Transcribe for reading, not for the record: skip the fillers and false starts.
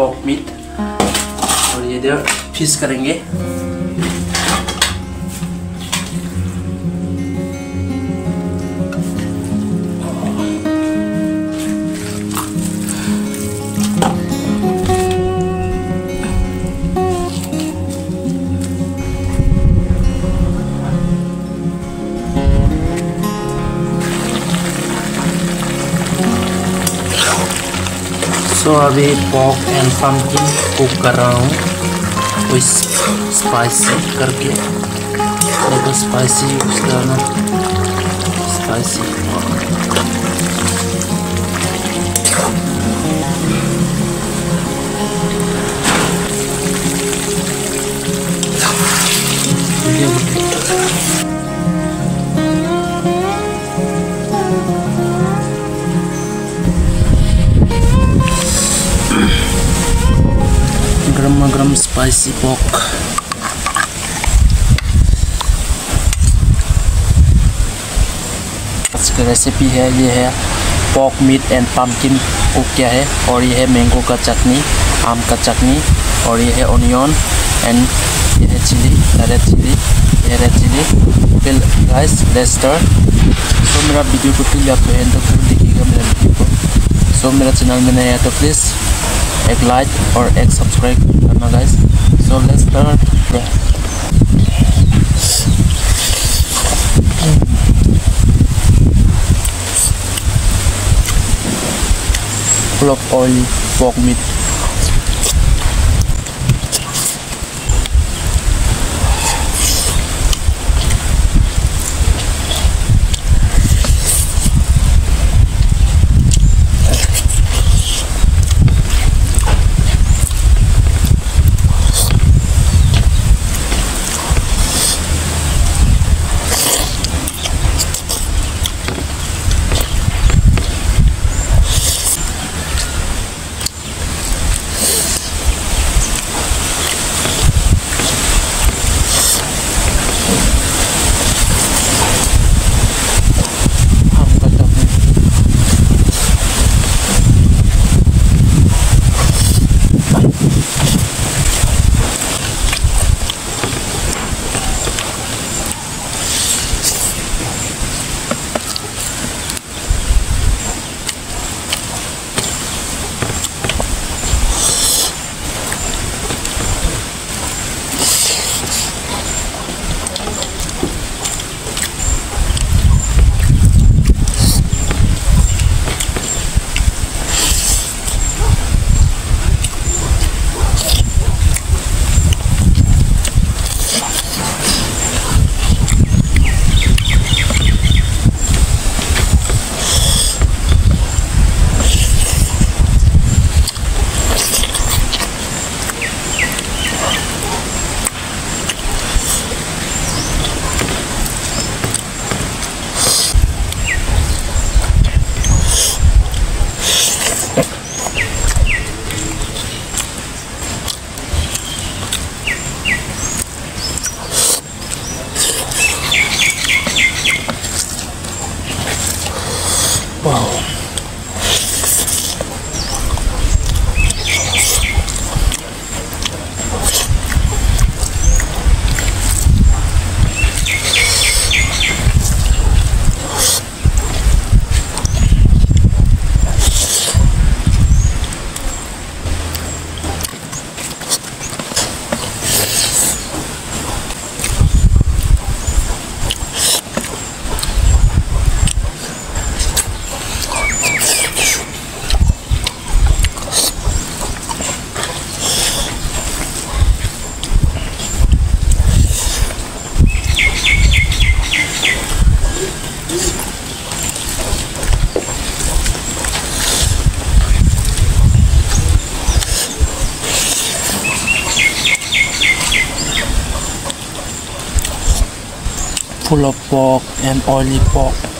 Pock meet और ये इधर फिश करेंगे। तो अभी पॉक एंड पम्पकिन कुक कर रहा हूँ कोई स्पाइसी करके। देखो स्पाइसी यूज करना, स्पाइसी। गरम स्पाइसी पॉक। इसका रेसिपी है, ये है pork meat and pumpkin cook किया है। और ये है मैंगो का चटनी, आम का चटनी। और ये है ऑनियन एंड ये है चिली, रेड चिली, ये रेड चिली। फिर गाइस लेट्स स्टार्ट। सो मेरा वीडियो को प्लीज आप एंड तक देखिएगा मेरा वीडियो को। सो मेरा चैनल में नया है तो प्लीज़ एक लाइक और एक सब्सक्राइब करना guys. So let's start. Full of oil pork meat. Wow. Full of pork and oily pork.